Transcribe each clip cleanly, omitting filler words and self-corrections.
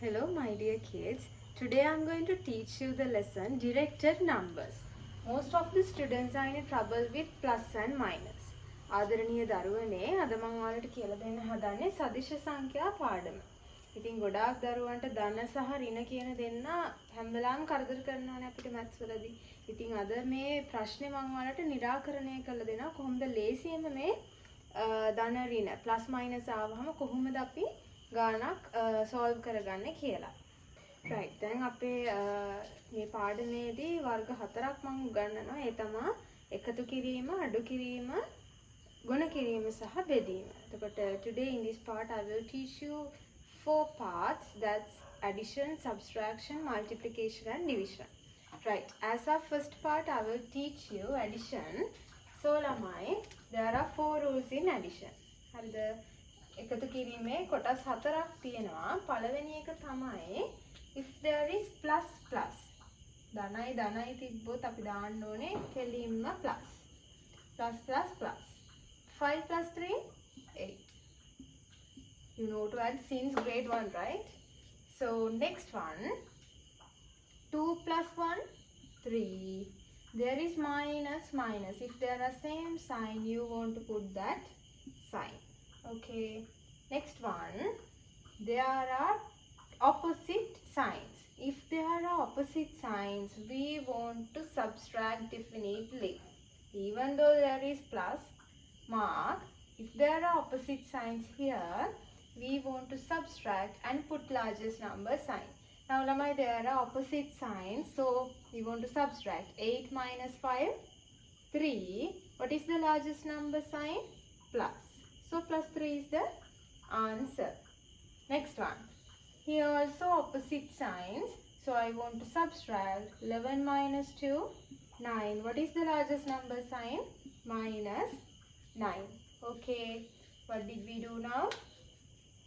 Hello my dear kids. Today I'm going to teach you the lesson directed numbers. Most of the students are in trouble with plus and minus. ආදරණීය දරුවනේ අද මම ඔයාලට කියලා දෙන්න හදන්නේ සදිශ සංඛ්‍යා පාඩම. ඉතින් ගොඩාක් දරුවන්ට ධන සහ ඍණ කියන දෙන්න හැම වෙලාවෙම කරදර කරනවානේ අපිට මැත්ස් වලදී. ඉතින් අද මේ ප්‍රශ්නේ මම ඔයාලට निराකරණය කරලා දෙනවා කොහොමද ලේසියෙන්ම මේ ධන ඍණ ප්ලස් මයිනස් ආවම කොහොමද අපි ගානක් solve කරගන්නේ කියලා. right දැන් අපේ මේ පාඩමේදී වර්ග හතරක් මම උගන්වනවා. ඒ තමයි එකතු කිරීම, අඩු කිරීම, ගුණ කිරීම සහ බෙදීම. එතකොට today in this part I will teach you four parts, that's addition, subtraction, multiplication and division. right as our first part I will teach you addition. so lamai there are four rules in addition. හරිද? එකතු කිරීමේ කොටස් හතරක් තියෙනවා. පළවෙනි එක තමයි if there is plus plus. ධනයි ධනයි තිබ්බොත් අපි දාන්න ඕනේ කෙලින්ම plus. plus plus plus. 5 plus 3 8. You know to add since grade 1, right? So next one 2 plus 1 3. There is minus minus. If there are same sign you want to put that sign. Okay, next one, there are opposite signs. If there are opposite signs, we want to subtract definitely. Even though there is plus mark, if there are opposite signs here, we want to subtract and put largest number sign. Now, Lamai, there are opposite signs, so we want to subtract 8 minus 5, 3. What is the largest number sign? Plus. So plus 3 is the answer. Next one. Here also opposite signs. So I want to subtract 11 minus 2, 9. What is the largest number sign? Minus 9. Okay. What did we do now?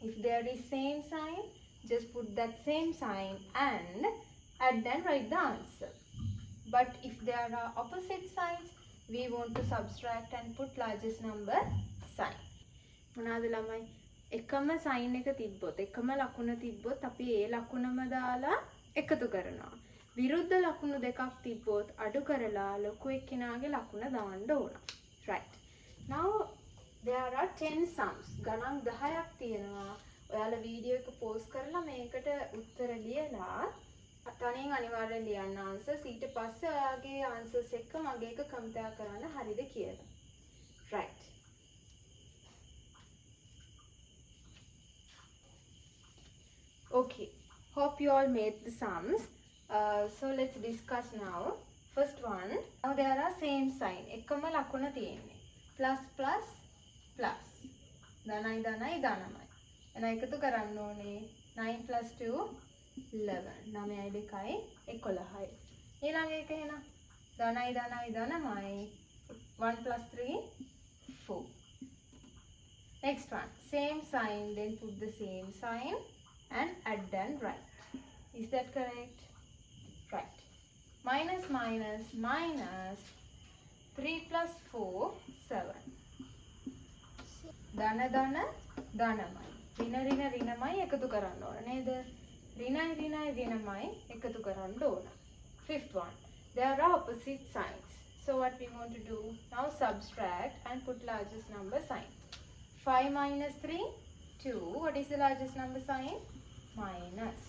If there is same sign, just put that same sign and add and write the answer. But if there are opposite signs, we want to subtract and put largest number sign. මොනවාද ළමයි එකම sign එක තිබ්බොත් එකම ලකුණ තිබ්බොත් අපි ඒ ලකුණම දාලා එකතු කරනවා. විරුද්ධ ලකුණු දෙකක් තිබ්බොත් අඩු කරලා ලොකු එක්කෙනාගේ ලකුණ දාන්න ඕන. right now there are 10 sums. ගණන් 10ක් තියෙනවා. ඔයාලා වීඩියෝ එක පෝස් කරලා මේකට උත්තර ලියලා තනියෙන් අනිවාර්යෙන් ලියන්න answers. ඊට පස්සේ ඔයාගේ answers එක්ක මගේ එක compare කරන්න හරිද කියලා. right Okay, hope you all made the sums. So let's discuss now. First one, now there are same sign. එකම ලකුණ තියෙන්නේ. plus plus plus. ධනයි ධනයි ධනමයි. එන එකතු කරන්න ඕනේ 9 plus 2 11. 9යි 2යි 11යි. ඊළඟ එක එන ධනයි ධනයි ධනමයි 1 plus 3 4. Next one, same sign, then put the same sign and add and write. Is that correct? Right. Minus minus minus 3 plus 4 7. ධන ධන ධනමයි. ඍණ ඍණ ඍණමයි එකතු කරන්න ඕන නේද? ඍණයි ඍණයි ඍණමයි එකතු කරන්න ඕන. Fifth one, there are opposite signs. So what we want to do now, subtract and put largest number sign. 5 minus 3 2. What is the largest number sign? Minus.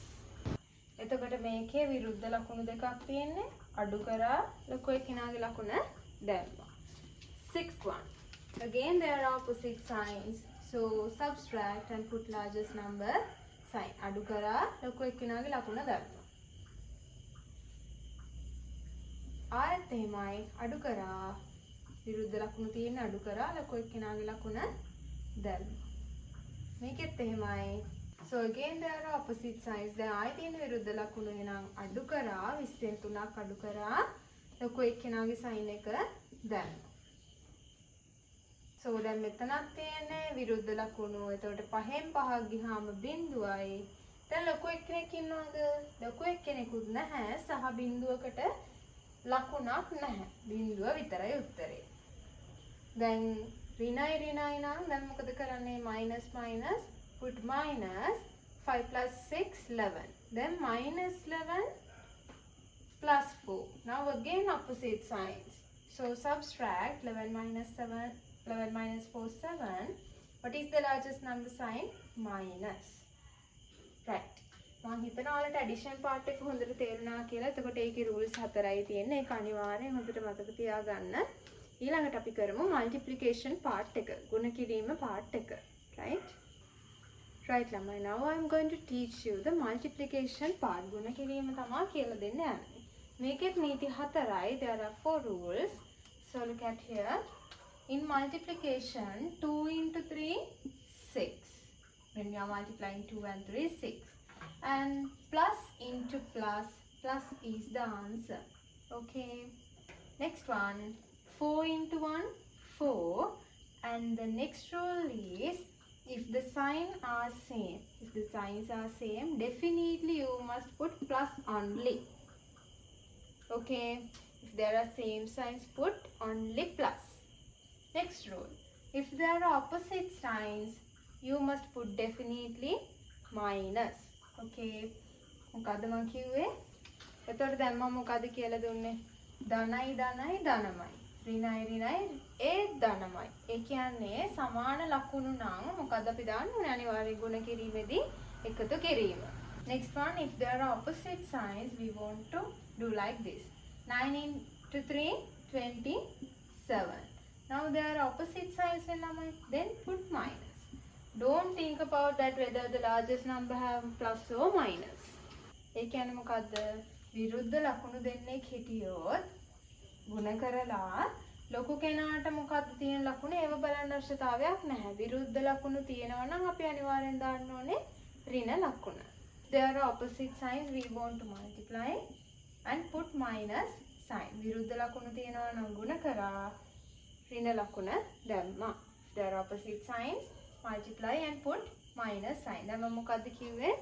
එතකොට මේකේ විරුද්ධ ලකුණු දෙකක් තියෙන්නේ. අඩු කරා ලොකු එකිනාගේ ලකුණ දැම්මා. Sixth one. Again there are opposite signs. So subtract and put largest number sign. අඩු කරා ලොකු එකිනාගේ ලකුණ දැම්මා. ආයත් එහෙමයි අඩු කරා විරුද්ධ ලකුණු තියෙන අඩු කරා ලොකු එකිනාගේ ලකුණ දැම්මා. මේකෙත් එහෙමයි. So again there are opposite signs. දැන් ආයෙ තියෙන විරුද්ධ ලකුණු එනම් අඩු කරා 20න් 3ක් අඩු කරා ලොකු එක්කෙනාගේ sign එක දැම්මා. So දැන් මෙතනක් තියෙන්නේ විරුද්ධ ලකුණු. එතකොට 5න් 5ක් ගියාම බිඳුවයි. දැන් ලොකු එක්කෙනෙක් ඉන්නවද? ලොකු එක්කෙනෙකුත් නැහැ. සහ බිඳුවකට ලකුණක් නැහැ. බිඳුව විතරයි උත්තරේ. දැන් ඍණයි ඍණයි නම් දැන් මොකද කරන්නේ? minus minus put minus 5 plus 6, 11. Then minus 11 plus 4. Now again opposite signs. So subtract 11 minus 7, 11 minus 4, 7. What is the largest number sign? Minus. Right. මම හිතනවා ඔයාලට ඇඩිෂන් පාර්ට් එක හොඳට තේරුණා කියලා. එතකොට ඒකේ rules 4යි තියෙන්නේ. ඒක අනිවාර්යෙන් හොඳට මතක තියාගන්න. ඊළඟට අපි කරමු multiplication part එක. ගුණ කිරීම part එක. Right? Right ළමයි. Now I am going to teach you the multiplication part. ගුණ කිරීම තමයි කියලා දෙන්න යන්නේ. මේකෙත් නීති 4යි. There are 4 rules. So look at here. In multiplication, 2 into 3, 6. When we are multiplying 2 and 3, 6. And plus into plus, plus is the answer. Okay. Next one, 4 into 1, 4. And the next rule is, if the signs are same, definitely you must put plus only. Okay. If there are same signs, put only plus. Next rule, if there are opposite signs, you must put definitely minus. Okay. මොකද්ද මම කිව්වේ? එතකොට දැන් මම මොකද්ද කියලා දුන්නේ? ධනයි ධනයි ධනමයි. ඍණයි ඍණයි ඒ ධනමයි. ඒ කියන්නේ සමාන ලකුණු නම් මොකද්ද අපි දාන්න ඕනේ? අනිවාර්යෙන් ගුණ කිරීමේදී එකතු කිරීම. Next one, if there are opposite signs, we want to do like this. 9 into 3, 27. Now there are opposite signs in lamai, then put minus. Don't think about that whether the largest number have plus or minus. ඒ කියන්නේ මොකද්ද? විරුද්ධ ලකුණු දෙන්නෙක් හිටියොත් ගුණ කරලා ලොකු කෙනාට මොකද්ද තියෙන ලකුණ ඒව බලන්න අවශ්‍යතාවයක් නැහැ. විරුද්ධ ලකුණු තියෙනවා නම් අපි අනිවාර්යෙන් දාන්න ඕනේ ඍණ ලකුණ. There are opposite signs, we want to multiply and put minus sign. විරුද්ධ ලකුණු තියෙනවා නම් ගුණ කරා ඍණ ලකුණ දැම්මා. There are opposite signs, multiply and put minus sign. දැන් මම මොකද්ද කිව්වේ?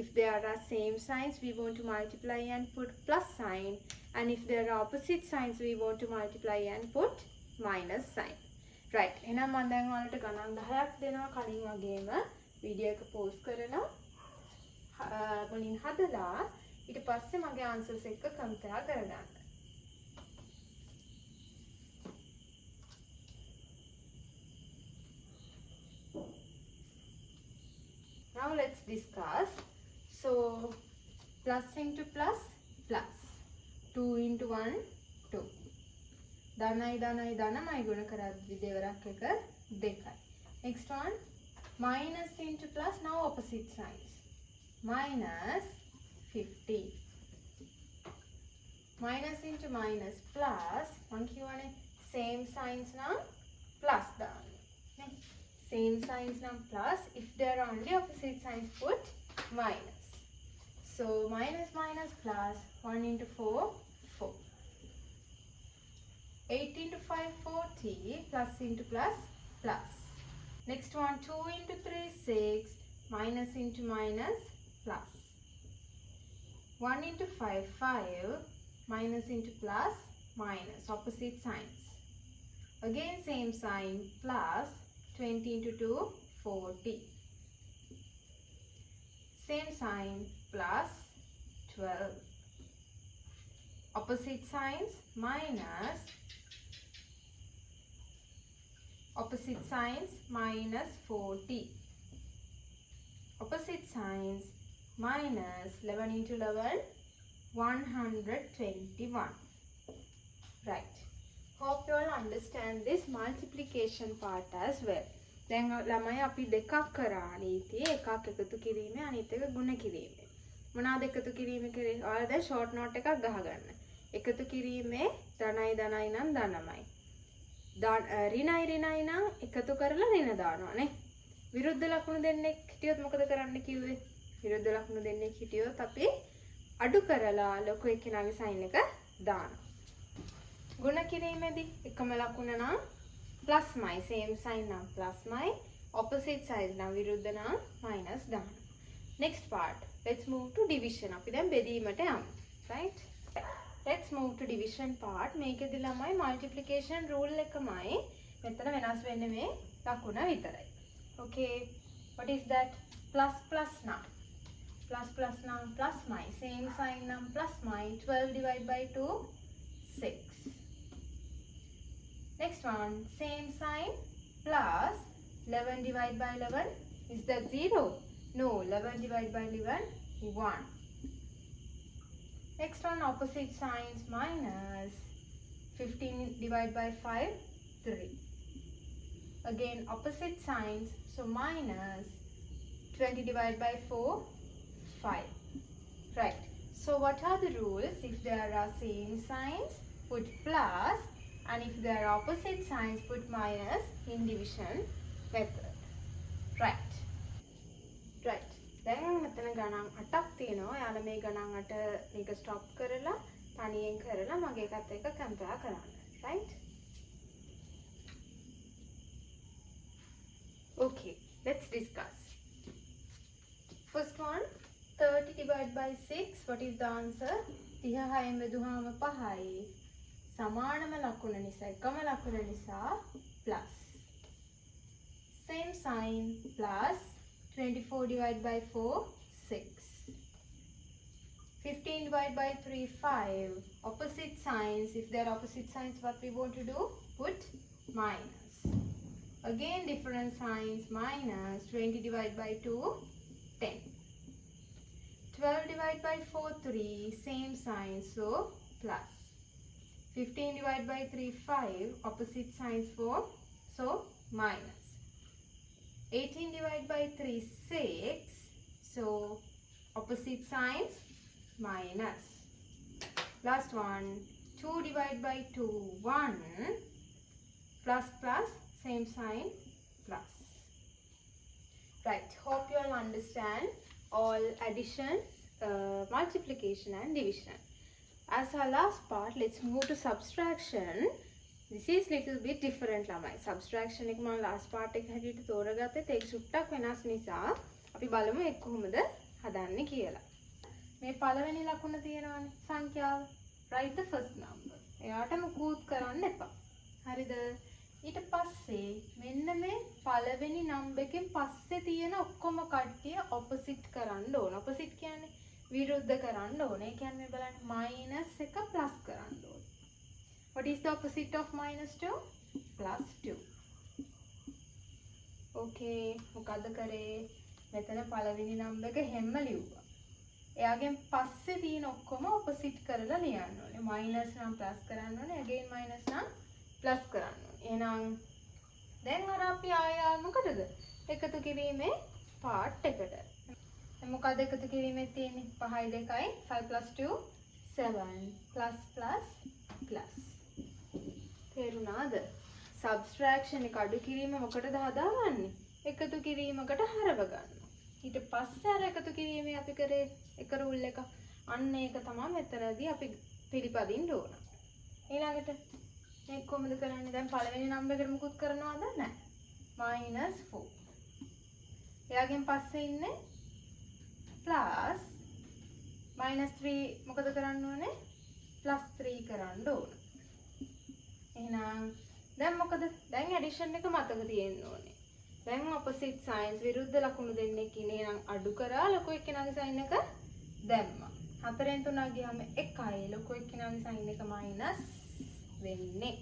If there are same signs, we want to multiply and put plus sign. And if there are opposite signs, we want to multiply and put minus sign. Right. එහෙනම් මම දැන් ඔයාලට ගණන් 10ක් දෙනවා කලින් වගේම වීඩියෝ එක පෝස් කරලා මුලින් හදලා ඊට පස්සේ මගේ answers එක compare කරගන්න. Now let's discuss. So plus into plus, plus. 2 into 1, 2. ධනයි ධනයි ධනමයි ගුණ කරද්දි දෙවරක් එක 2යි. Next one, minus into plus, now opposite signs. Minus 50. Minus into minus plus, මං කියවනේ same signs නම් plus දාන්න. නේ? Same signs නම් plus, if there are only opposite signs, put minus. So minus minus plus, 1 into 4, 4. 8 into 5, 40, plus into plus, plus. Next one, 2 into 3, 6, minus into minus, plus. 1 into 5, 5, minus into plus, minus, opposite signs. Again same sign, plus, 20 into 2, 40. Same sign, plus 12. Opposite signs, minus. Opposite signs, minus 40. Opposite signs, minus 11 into 11, 121. Right. Hope you all understand this multiplication part as well. දැන් ළමයි අපි දෙකක් කරා නීති එකක් එකතු කිරීමේ අනිත් එක ගුණ කිරීමේ මොනවාද එකතු කිරීමේ කරේ ඔයාලා දැන් ෂෝට් නෝට් එකක් ගහගන්න එකතු කිරීමේ ධනයි ධනයි නම් ධනමයි ඍණයි ඍණයි නම් එකතු කරලා ඍණ දානවා නේ විරුද්ධ ලකුණු දෙන්නෙක් හිටියොත් මොකද කරන්න කිව්වේ විරුද්ධ ලකුණු දෙන්නෙක් හිටියොත් අපි අඩු කරලා ලොකු එක්කෙනාගේ සයින් එක දානවා ගුණ කිරීමේදී එකම ලකුණ නම් plus my, same sign now plus my, opposite side now විරුද්ධ නම් minus දාන්න. Next part, let's move to division. අපි දැන් බෙදීමට යමු. Right? Let's move to division part. මේකෙදි ළමයි multiplication rule එකමයි. මෙතන වෙනස් වෙන්නේ මේ ලකුණ විතරයි. Okay. What is that? plus නම් plus නම් plus මයි same sign නම් plus මයි 12 divided by 2 6. Next one same sign plus 11 divided by 11 is that 0? No, 11 divided by 11 1. Next one opposite signs minus 15 divided by 5 3. Again opposite signs, so minus 20 divided by 4 5. Right, so what are the rules? If there are same signs put plus, and if there are opposite signs put minus in division method. Right. දැන් මෙතන ගණන් 8ක් තියෙනවා. ඔයාලා මේ ගණන් 8 මේක stop කරලා තනියෙන් කරලා මගේ එකත් එක්ක කම්පෙයාර් කරන්න. Right? Okay, let's discuss. First one 30 divided by 6. What is the answer? 36න් බෙදුවාම 5යි. සමානම ලකුණ නිසා එකම ලකුණ නිසා plus. Same sign plus 24 divided by 4 6. 15 divided by 3 5. Opposite signs, if there are opposite signs, what we want to do? Put minus. Again different signs, minus 20 divided by 2 10. 12 divided by 4 3. Same sign, so plus. 15 divided by 3 5. Opposite signs 4, so minus. 18 divided by 3 6, so opposite signs minus. Last one 2 divided by 2 1, plus plus same sign plus. Right, hope you all understand all addition, multiplication and division. As our last part, let's move to subtraction. This is little bit different lamai. Subtraction එක මම last part එක හැටියට තෝරගත්තේ ඒක සුට්ටක් වෙනස් නිසා අපි බලමු ඒක කොහොමද හදන්නේ කියලා. මේ පළවෙනි ලකුණ තියෙනවානේ සංඛ්‍යාව. Write the first number. එයාට මුකුත් කරන්න එපා. හරිද? ඊට පස්සේ මෙන්න මේ පළවෙනි නම්බර් එකෙන් පස්සේ තියෙන ඔක්කොම කට්ටිය opposite කරන්න ඕන. opposite කියන්නේ විරුද්ධ කරන්න ඕන. ඒ කියන්නේ මේ බලන්න minus එක plus කරන්න ඕන. What is the opposite of minus 2? Plus 2. Okay, මොකද කරේ? මෙතන පළවෙනි නම්බර් එක හැම ලියුවා. එයාගෙන් පස්සේ තියෙන ඔක්කොම opposite කරලා ලියන්න ඕනේ. minus නම් plus කරන්න ඕනේ. again minus නම් plus කරන්න ඕනේ. එහෙනම් දැන් අර අපි ආයෙ මොකටද? එකතු කිරීමේ part එකට. දැන් මොකද එකතු කිරීමේ තියෙන්නේ? 5යි 2යි 5 plus 2 7 plus plus plus. තේරුණාද? subtraction එක අඩු කිරීම මොකටද හදාගන්නේ? එකතු කිරීමකට හරව ගන්න. ඊට පස්සේ අර එකතු කිරීමේ අපි කරේ එක රූල් එක. අන්න ඒක තමයි මෙතනදී අපි පිළිපදින්න ඕන. ඊළඟට මේක කොහොමද කරන්නේ? දැන් පළවෙනි නම්බර් එකට මුකුත් කරනවද? නැහැ. -4. එයාගෙන් පස්සේ ඉන්නේ plus -3 මොකද කරන්න ඕනේ? +3 කරන්න ඕන. එහෙනම් දැන් මොකද? දැන් ඇඩිෂන් එක මතක තියෙන්න ඕනේ. දැන් opposite signs විරුද්ධ ලකුණු දෙන්නෙක් ඉන්නේ නම් අඩු කරා ලොකු එක්කෙනාගේ sign එක දැම්මා. 4ෙන් 3 ගියාම 1යි ලොකු එක්කෙනාගේ sign එක minus වෙන්නේ.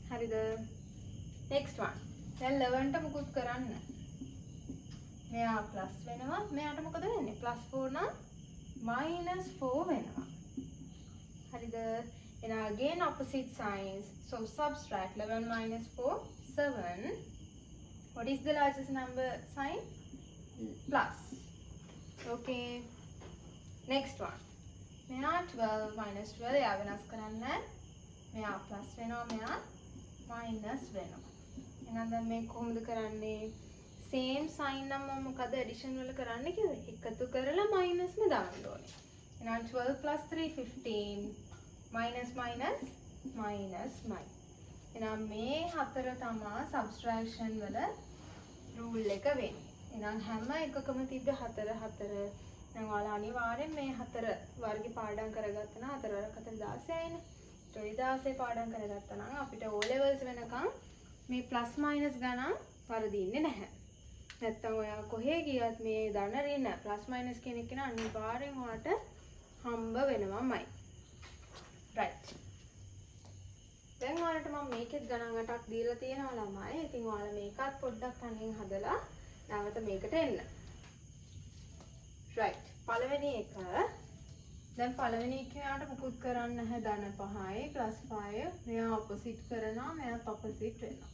හරිද? next one. දැන් 11ට මුකුත් කරන්න. මෙයා plus වෙනවා. මෙයාට මොකද වෙන්නේ? +4 නම් -4 වෙනවා. හරිද? And again opposite signs, so subtract 11 minus 4 7. What is the largest number sign? Plus. Okay, next one. මෙයා 12 minus 12 එයා වෙනස් කරන්න. මෙයා plus වෙනවා, මෙයා minus වෙනවා. එහෙනම් දැන් මේ කොහොමද කරන්නේ? same sign නම් මම මොකද addition වල කරන්න කිව්වේ? එකතු කරලා minus ම දාන්න ඕනේ. එහෙනම් 12 plus 3 15 minus minus minus minus. එහෙනම් මේ හතර තමයි subtraction වල rule එක වෙන්නේ. එහෙනම් හැම එකකම තිබ්බ හතර දැන් ඔයාලා අනිවාර්යෙන් මේ හතර වර්ගي පාඩම් කරගත්තා නම් 4 වරක් 16යිනේ. 16 පාඩම් කරගත්තා නම් අපිට O levels වෙනකන් මේ plus minus ගණන් වරදින්නේ නැහැ. නැත්තම් ඔයා කොහේ ගියත් මේ ධන ඍණ ප්ලස් මයිනස් කියන එක අනිවාර්යෙන් ඔයාට හම්බ වෙනවමයි. right. දැන් ඔයාලට මම මේකෙත් ගණන් 8ක් දීලා තියෙනවා ළමයි. ඉතින් ඔයාලා මේකත් පොඩ්ඩක් තනියෙන් හදලා නැවත මේකට එන්න. right. පළවෙනි එක දැන් පළවෙනි එකේට මුකුත් කරන්න නැහැ. ධන 5යි ප්ලස් 5 මෙයා ඔපොසිට් කරනවා මෙයාත් ඔපොසිට් වෙනවා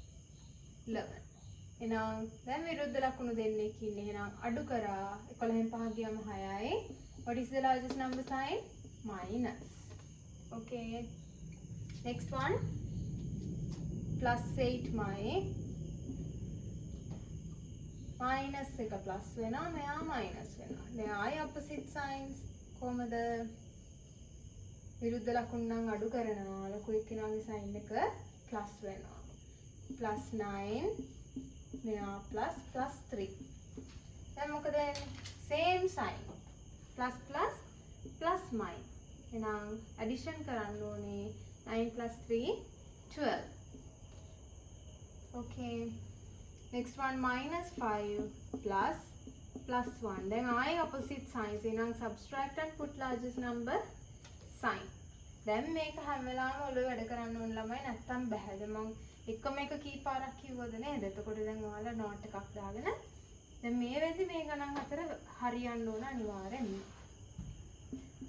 11. එහෙනම් දැන් විරුද්ධ ලකුණු දෙන්නෙක් ඉන්නේ. එහෙනම් අඩු කරා 11න් 5 ගියම 6යි. what is the largest number sign? minus. okay, next one plus 8 minus එක plus වෙනවා මෙයා minus වෙනවා. දැන් ආයි opposite signs කොහමද? විරුද්ධ ලකුණු නම් අඩු කරනවා. ලොකු එක්කෙනාගේ sign එක plus වෙනවා. plus 9 මෙයා plus 3. දැන් මොකද වෙන්නේ? same sign plus minus. එහෙනම් addition කරන්න ඕනේ 9 plus 3 12. okay, next one minus 5 plus 1. then I opposite signs. එහෙනම් subtract and put largest number sign. දැන් මේක හැම වෙලාවෙම ඔළුවේ වැඩ කරන්න ඕන ළමයි නැත්තම් බෑ. දැන් මම එකම එක කී පාරක් කිව්වද නේද? එතකොට දැන් ඔයාලා නෝට් එකක් දාගෙන දැන් මේ වෙද්දි මේ ගණන් අතර හරියන්න ඕන අනිවාර්යෙන්ම.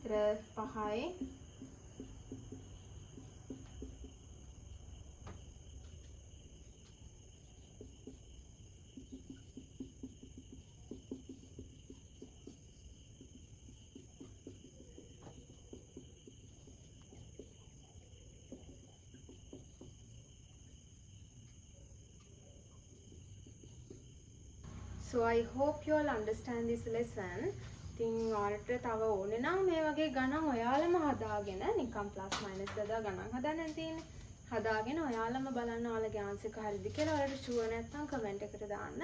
ඒතර 5යි So I hope you all understand this lesson. ඉතින් ඔයාලට තව ඕනේ නම් මේ වගේ ගණන් ඔයාලම හදාගෙන නිකන් ප්ලස් මයිනස් දාලා ගණන් හදන්න තියෙන්නේ. හදාගෙන ඔයාලම බලන්න ඔයාලගේ ආන්සර් එක හරිද කියලා. ඔයාලට ෂුවර් නැත්නම් කමෙන්ට් එකට දාන්න.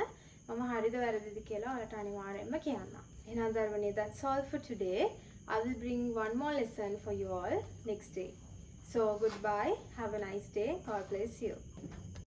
මම හරිද වැරදිද කියලා ඔයාලට අනිවාර්යයෙන්ම කියන්න. එහෙනම් දරුවනේ that's all for today. I will bring one more lesson for you all next day. So goodbye. Have a nice day. God bless you.